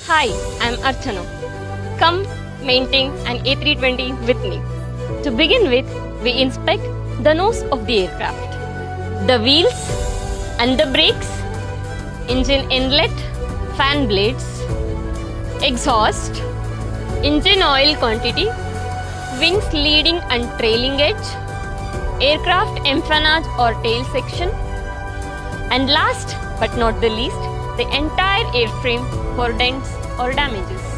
Hi, I'm Archana. Come maintain an A320 with me. To begin with, we inspect the nose of the aircraft, the wheels and the brakes, engine inlet, fan blades, exhaust, engine oil quantity, wings leading and trailing edge, aircraft empennage or tail section, and last but not the least, the entire airframe for dents or damages.